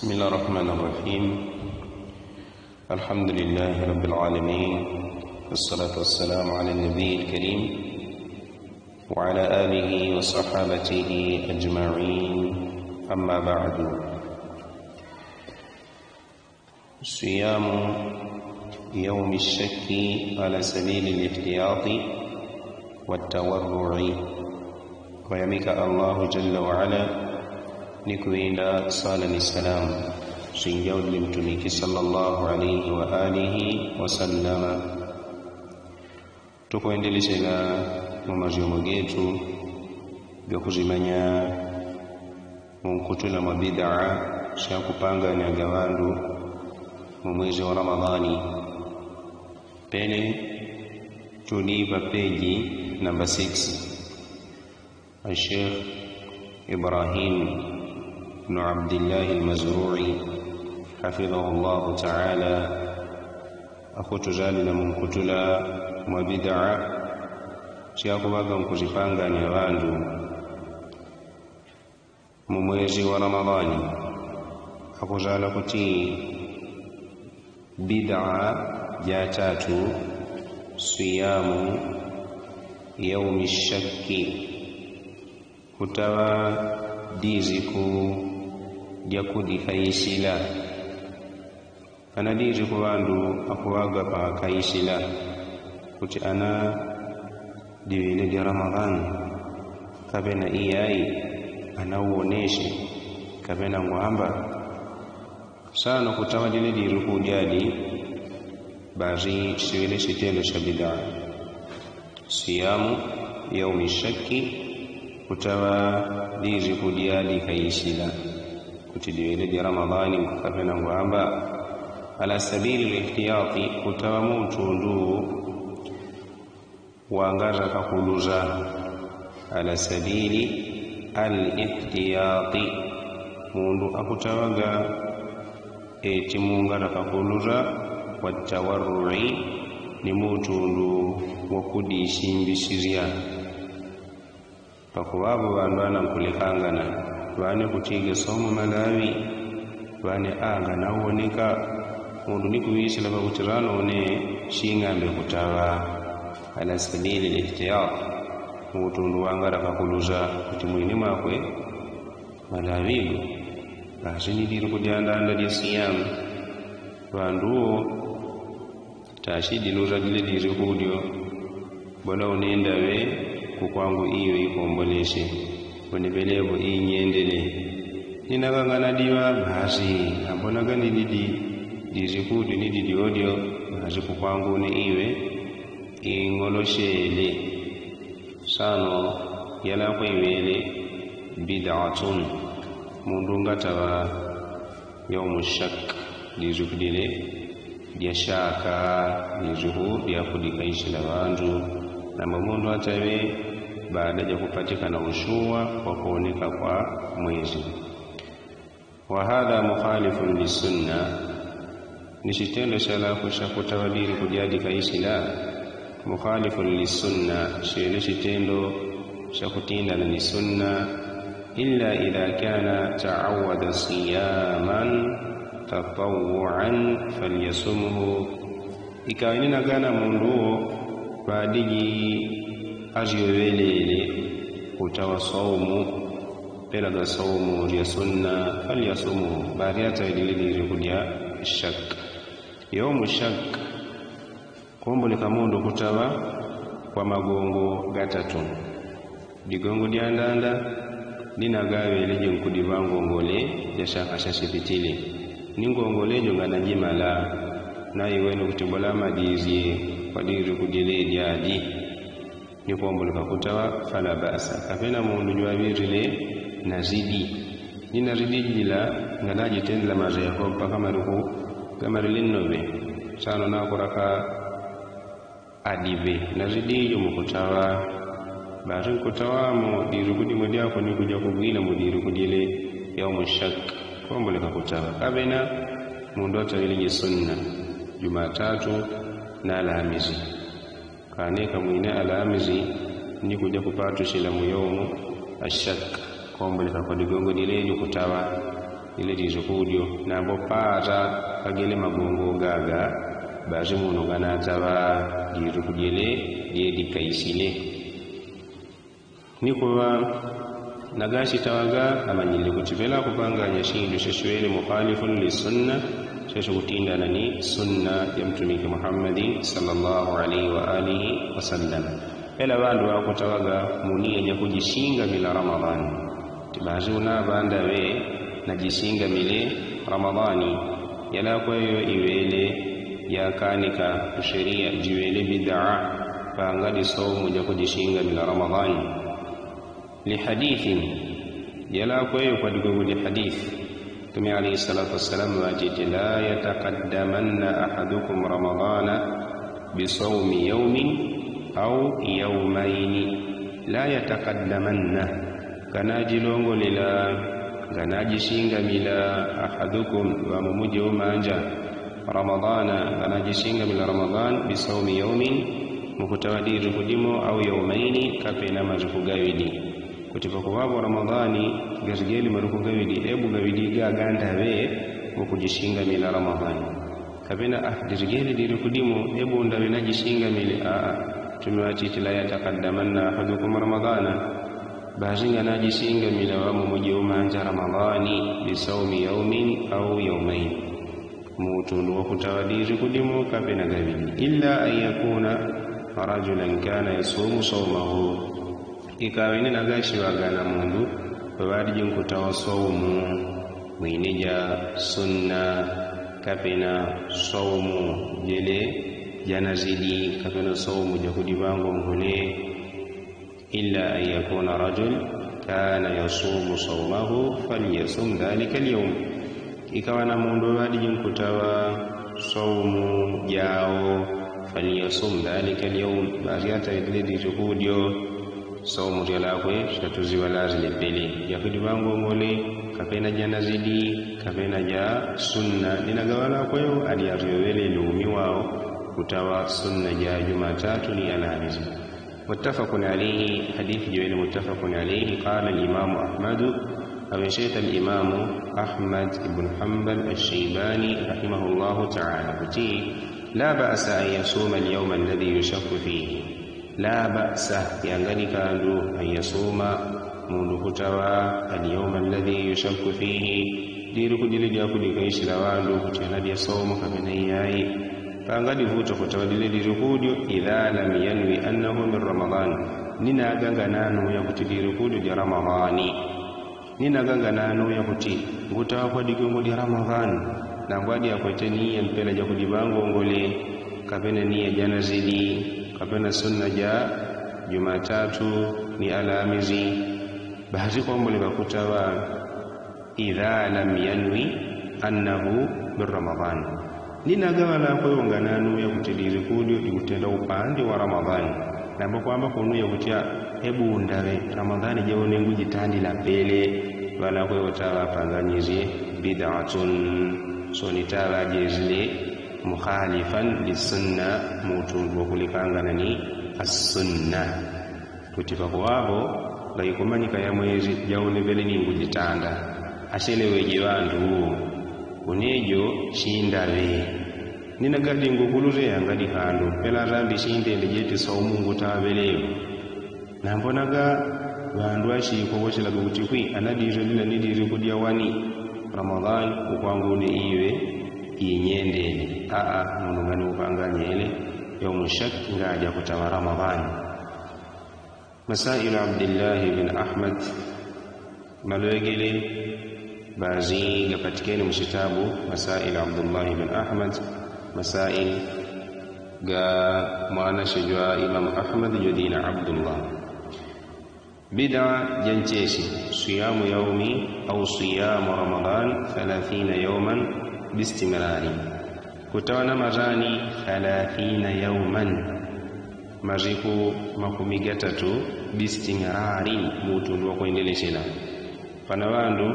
بسم الله الرحمن الرحيم. الحمد لله رب العالمين، والصلاة والسلام على النبي الكريم وعلى آله وصحابته أجمعين، أما بعد. صيام يوم الشك على سبيل الاحتياط والتورع. ويمك الله جل وعلا نكوينا صالة السلام سنجاود لمتميك صلى الله عليه وآله وسلم. tukuendelea mu masomo yetu ya kuzimanya mkutula mabid'a sha kupanga na gawandu mu mwezi wa Ramadhani. Pele tulipa peji namba 6 Sheikh Ibrahim بن عبد الله المزروعي حفظه الله تعالى akutuzalila munkutula mabid'a syakubaga nkuzipanga ni abandu mu mwezi wa Ramadhani. akuzala kuti bid'a ya tatu siyamu yaumi shakki, kutawa diziku jakudi kaisila anadizi ku bandu akuwaga pa kaisila kuti ana diwile di Ramadhan kabena iyai anauoneshe kabena ngwamba sana kutawadile diruku jadi bazi siwile sitendo cha bid'a. Siyamu yaumi shakki, kutawa dizi kudiali kaisila kuti diwile di Ramadhani kabena ngwamba ala sabili al-ihtiyati, kutawa muntu ndu wangaza kakuluza ala sabili al-ihtiyati, mundu akutawaga eti mungara kakuluza watawarru'i, ni muntu ndu wakudishimbishizia pakuwabu bandu anamkulikangana bane kutiga somo malawi bane anga nawoneka mundu nikuwisila bakutirano ne shingambe kutawa ala sabili al-ihtiyat, mutundu wangara kakuluza kuti mwini makwe malawi bashini diru kudiandanda di siyam bandu tashidi luza dile diru kudio bona unenda we kukwangu iyo ikomboleshe bonebelebo inyendele ninagangana diwa basi ambona gani dizikudu nidi audio basi kukwangu ni iwe ingoloshele sano yala kwewele bid'atun mundu ngatawa yaumu shak dizukudile dia shaka dizuhu dia kudikaisha la bandu na mundu atawe baada ya kupatikana ushua kwa kuoneka kwa mwezi. Wa hadha mukhalifun lisunna, ni kitendo cha kutawadili kujadi kaisila mukhalifun lisunna, shile kitendo cha kutinda na sunna, illa idha kana ta'awwada siyaman tatawwu'an falyasumhu, ikainina gana mundu baadiji ajiwelele kutawa saumu pelaga saumu ya sunna falyasumu, baadhi hata ilili kudia shak yaumu shak kombole kamundu kutawa kwa magongo gatatu digongo diandanda dinagawe leje nkudivango ngole ya shaka shashipitile ningongolejo nganajimala na iwenu kutibola madizie kwa diri kudile jadi nikombole kutawa fala basa kapena mundu jwabirile nazidi ninazidi jila ngalaji tendla maza yako paka maruku kama rilinobe sana na kuraka adive nazidi yo mukutawa bari kutawa mu dirukudi mudi yako ni kuja kugwila mudiru kudile yaumu shak kombole kutawa kabena mundu atawili sunna Jumatatu na Alhamisi kaneka mwine Alhamisi ni kuja kupatu shila mu yaumu ashak kombole kwa digongo dilejo kutawa ile dijukudio nambo para kagele magongo gaga baje muno gana taba dirukudile yedi kaisile nikuwa nagashi tawaga amanyile kutibela kupanganya shindu sheshwele mukhalifun lisunna shesho kutinda nani sunna ya mtumiki Muhammad sallallahu alaihi wa alihi wasallam ela bandu wako tawaga munie ya kujishinga bila Ramadhani tibazuna banda we najishinga mile Ramadhani yala kwa hiyo iwele ya kanika sheria jiwele bid'a paangadi saumu ya kujishinga bila Ramadhani lihadithin yala kwa hiyo kwa digoguli hadith Mtume alayhi salatu wassalam wajiti la yataqaddamanna ahadukum Ramadhana bisawmi yawmin au yawmayn la yataqaddamanna kanajilongo lila ganajishinga mila ahadukum wa mumuje umanja Ramadhana ganajishinga mila Ramadhan bisawmi yawmin mukutawadiru kudimo au yawmayn kapena mazukugawidi kutipa kwa Ramadhani gazigeli maruku gawidi ebu gawidi gaganda we mukujishinga mila Ramadhani kapena dirigeli dirukudimo ebu ndawe najishinga mila tumewachi la yataqaddamanna ahadukum Ramadhana bazinga najishinga mila wa mumuje umanja Ramadhani bisawmi yawmin au yawmayn mutundu wa kutawadiri kudimu kapena gawidi illa an yakuna rajulan kana yasumu sawmahu ikawini nagashi wagana mundu babadi kutawa sawmu mwinija sunna kapena sawmu jele janazidi kapena sawmu jakudibango ngone illa an yakuna rajul kana yasumu sawmahu falyasum dhalika al-yawm ikawana mundu babadi kutawa sawmu jao falyasum dhalika al-yawm bariata ile dijukudio saumu yalakwe shatuziwa lazile pele yakudi bango ngole kapena jana zidi kapena ja sunna ninagawala kwayo aliyarewele lumi wao kutawa sunna ja Jumatatu ni Alhamisi muttafaqun alayhi hadith jawil muttafaqun alayhi qala al-imam Ahmad aw shaykh al-imam Ahmad ibn Hanbal al-Shaybani rahimahullah ta'ala buti la ba'sa an yasuma al-yawm alladhi yushakku fihi la ba'sa yangani kandu an yasuma mundu kutawa al-yawma alladhi yushakku fihi diru kudile dia kudikaishi lawandu kutana dia somo kabena yayi pangadi vuto kutawa dile diru kudio idha lam yanwi annahu min Ramadan nina ganga nanu ya kutidiru kudio di Ramadhani nina ganga nanu ya kuti ngutawa kwa digongo di Ramadhan na ngwadi ya kweteni ya mpela ja kudibango ngole kabena niya jana zidi kapena sunna ja Jumatatu ni Alhamisi bahati kwamba libakutawa idha lam yanwi annahu min Ramadhan ninagawala kwa ngananu ya kutidiri kudio ikutenda upande wa Ramadhani na kwamba kunu ya kutia hebu ndawe Ramadhani jawone ngujitandi la pele wala kwa utawa panganyizie bid'atun sonitala jezile mukhalifan lisunna mutundu kulikangana ni as-sunna kutipa kwabo laikumanyika ya mwezi jaune bele ni ngujitanda asheleweje wandu unejo shindale ninagadi ngukuluze angadi hando pela rambi shindende jeti saumungu tabeleyo nambonaga bandu ashiko boshela gutikwi anadire lila nidire kudia wani Ramadhan ukwangu ni iwe inyendele munungani upanganyele yawmu shak ngaja kutawa Ramadhan masail Abdullah bin Ahmad malwegele bazi gapatikeni mshitabu masail Abdullah bin Ahmad masail ga mwana shujwa Imam Ahmad judina Abdullah bid'a jancheshi siyamu yaumi au siyamu Ramadan 30 yawman bistimrari kutawana mazani 30 yawman maziku makumi gatatu bistimrari mutundu wa kuendeleshela pana wandu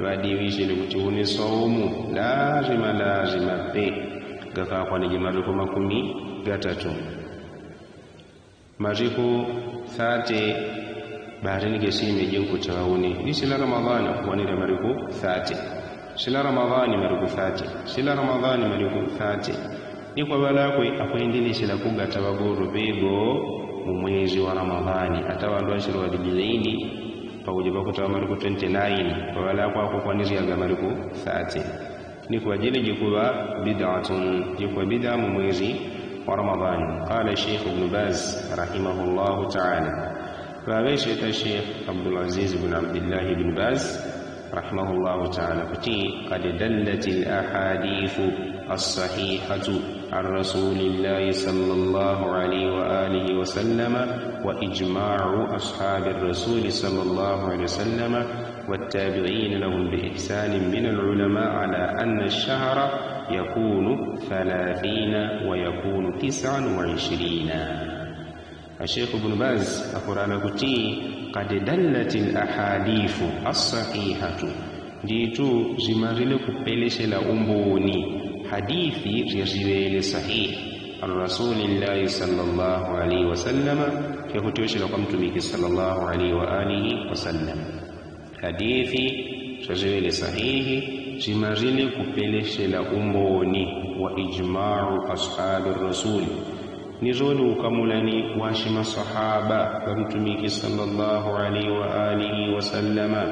wadiwishile kuti une saumu lazima pe gaka kwa ni maziku makumi gatatu maziku 30 bahari ni gesime jengo tawauni nisila Ramadhana kwa ni maziku 30 sila ramadhani marikufate sila ramadhani marikufate ni kwa balakwe akwendelesha kugata bagoro bego mu mwezi wa ramadhani atawandu shiro wa dibizaidi pamoja bakuta mariku 29 kwa balakwe akokwanizia ga mariku 30 ni kwa ajili jikuwa bid'atun jikuwa bid'a mu mwezi wa ramadhani. Qala Sheikh Ibn Baz rahimahullah ta'ala فغيشت الشيخ عبد العزيز بن عبد الله بن باز رحمه الله تعالى قد دلت الأحاديث الصحيحة عن رسول الله صلى الله عليه وآله وسلم وإجماع أصحاب الرسول صلى الله عليه وسلم والتابعين لهم بإحسان من العلماء على أن الشهر يكون 30 ويكون 29. الشيخ ابن باز أقرأ كتي قد دلت الأحاديث الصحيحة جيتو زمارل كبلش لأمبوني حديثي رجويل صحيح الرسول الله صلى الله عليه وسلم كيفتوش لقمتمك صلى الله عليه وآله وسلم حديثي رجويل صحيح زمارل كبلش لأمبوني وإجماع أصحاب الرسول nizoni ukamulani washima sahaba bamtumiki sallallahu alaihi wa alihi wasallama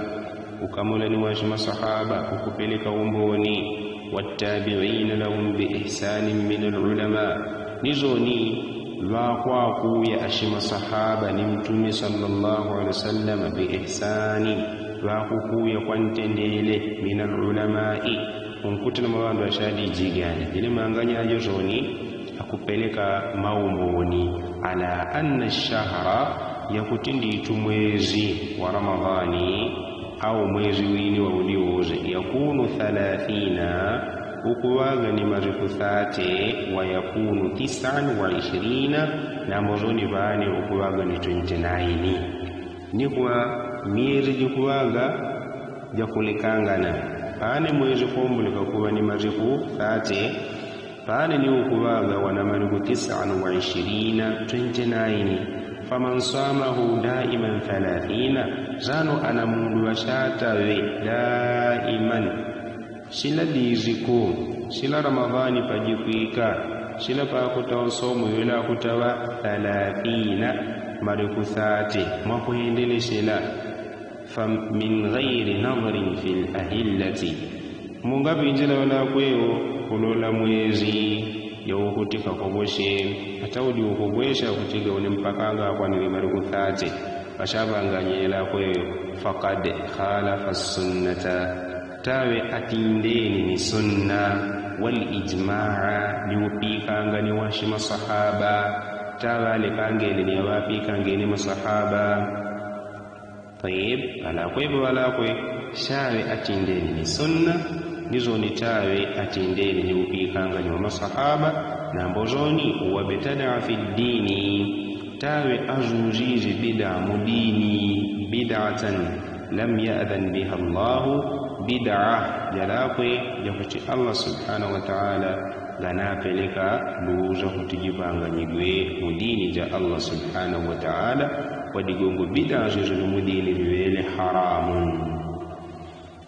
ukamulani washima sahaba ukupeleka umboni wattabi'ina lahum biihsanin min alulama nizoni lwakwa kuya ashima sahaba ni mtume sallallahu alaihi wasallama biihsani lwakukuya kwantendele min alulama'i unkutana mabandu ashadi jigani ile manganya ajo zoni akupeleka maumboni ala anna ash-shahra yakutindi tumwezi wa ramadhani au mwezi wini wa uliuze yakunu 30 ukuwaga ni mariku 30 wa yakunu 29 na mozoni bani ukuwaga ni 29 ni kwa miezi jikuwaga jakulikangana pane mwezi kumbulika kuwa ni mariku 30 Fane ni ukuwaga wanamariku 29 faman samahu daiman 30 zano anamundu washatawe daiman sila diziko sila ramadhani pajikuika sila pakuta somo yula kutawa 30 mariku 30 mwakuhendele sila min ghairi nadharin fil ahillati mungapi njila wala kweo kulola mwezi yaukutika kogoshe ataudi ukogwesha kutiga ule mpakanga kwa ni mariku 30 bashabanganyela kweyo faqad khalafa sunnata tawe atindeni ni sunna wal ijmaa liupikanga ni washima sahaba tawe alikangeni ni wapikangeni masahaba tayib ala kwebo wala kwe shawe atindeni ni sunna nizo ni tawe atindeni ni upikanga ni masahaba na mbozoni wabtada fi dini tawe azuzizi bid'a mudini bid'atan lam ya'dhan biha Allah bid'a jalakwe yakati Allah subhanahu wa ta'ala ganapeleka luzo kutijibanga nyigwe mudini ja Allah subhanahu wa ta'ala wadigongo bid'a zuzo mudini biwele haramun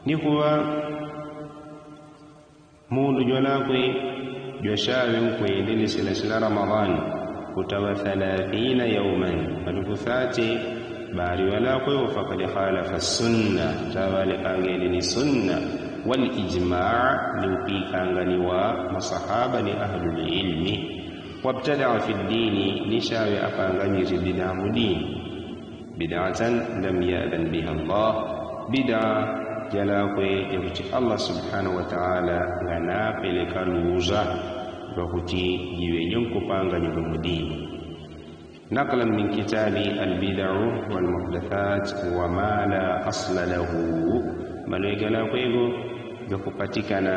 ni kuwa mundu jolakwe joshawe mkwendele sila Ramadhani kutawa 30 yawman alikuthati bari wala kwa faqad khalafa sunna tawale kangeni ni sunna wal ijma' liupikangani wa masahaba ni ahlul ilmi wabtada fi dini nishawe akanganyiri bid'a mudini bid'atan lam ya'dhan biha Allah bid'a jalakwe yakuti Allah subhanahu wa ta'ala ngana peleka luza bakuti jiwe nyonko panga nyonko mudini naqlan min kitabi al-bid'u wal muhdathat wa ma la asla lahu malwegala kwego gakupatikana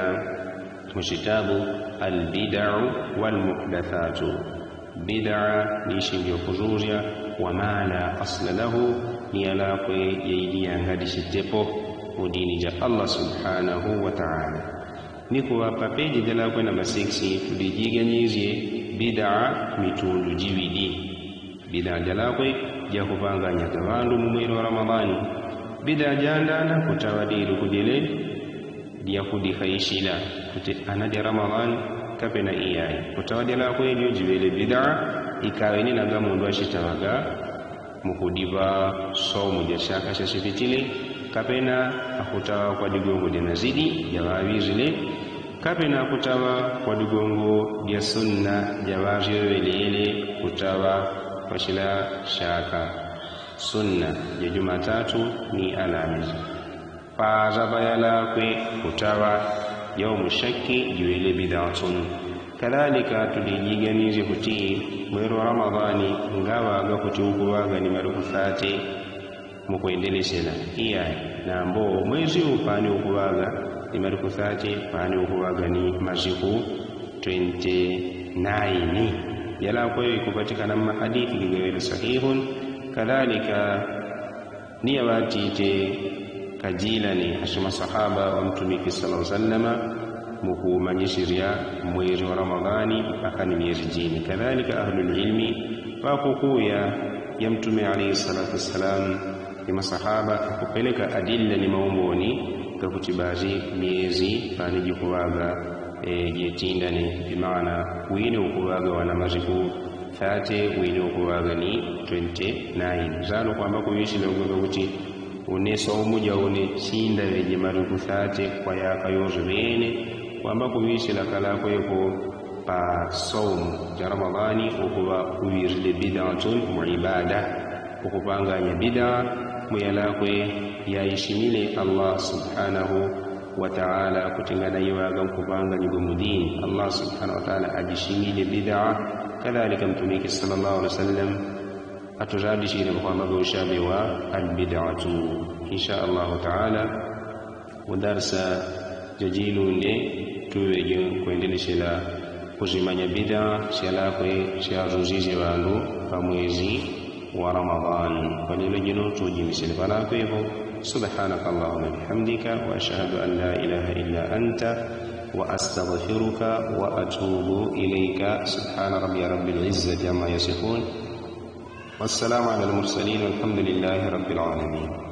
mshitabu al-bid'u wal muhdathat bid'a ni shingo kuzuria wa ma la asla lahu ni alakwe yaidia ngadishitepo mudini ja Allah subhanahu wa ta'ala niko hapa peji jala kwa namba 6 tulijiganyizie bid'a mitundu jibidi bid'a jala kwa ya kupanganya tawandu mwezi wa Ramadhani bid'a janda na kutawadiru kujele yakudi khaishila kuti anadi Ramadan kapena iyai kutawadela kweli jibele bid'a ikaweni naga mundu ashitawaga mukudiva somu jashaka shashipitile kapena akutawa kwa digongo dinazidi jawabizile kapena akutawa kwa digongo dia sunna jawabizile kutawa kwa shila shaka sunna ya Jumatatu ni Alhamisi fazabayala kwe kutawa yaumu shakki jiwele bid'atun kadhalika tulijiganize kuti mwezi wa Ramadhani ngawa gakuti ukuwaga ni marufate mukwendeleshela iyai na mbo mwezi upani ukuwaga ni marufate pani ukuwaga ni maziku 29 yala kwa kupatikana mahadithi gigawele sahihun kadhalika ni abatite kajila ni ashima sahaba wa mtumiki sallallahu alaihi wasallam mukumanyishiria mwezi wa Ramadhani mpaka ni miezi jini kadhalika ahlul ilmi wakukuya ya mtume alayhi salatu wassalam ni masahaba kupeleka adilla ni maumboni kakutibazi miezi pani jikuwaga jetinda ni bimaana wini ukuwaga wana maziku 30 wini ukuwaga ni 29 zalo kwamba kuishi leo kuti uneso umuja une chinda weje maruku 30 kwa yaka yozo bene kwamba kuishi la kala kweko pa saumu ya Ramadhani ukuwa uwirile bid'atun muibada ukupanganya bid'a muyala kwe yaishimile Allah subhanahu wa ta'ala kutingana yiwaga kupanga nyugumudini Allah subhanahu wa ta'ala ajishimile bid'a kadhalika mtumiki sallallahu alaihi wasallam atuzadishire kwamba ushabi wa albid'atu insha Allah ta'ala wadarsa jajilunde tuweje kuendeleshela kuzimanya bid'a shala kwe shazuzize wandu pa mwezi wa Ramadhan walilo jino tujimisele pala kwevo subhanakallahumma bihamdika wa ashhadu an la ilaha illa anta wa astaghfiruka wa atubu ilayka subhana rabbil izzati amma yasifun wassalamu ala al mursalin walhamdulillahi rabbil alamin.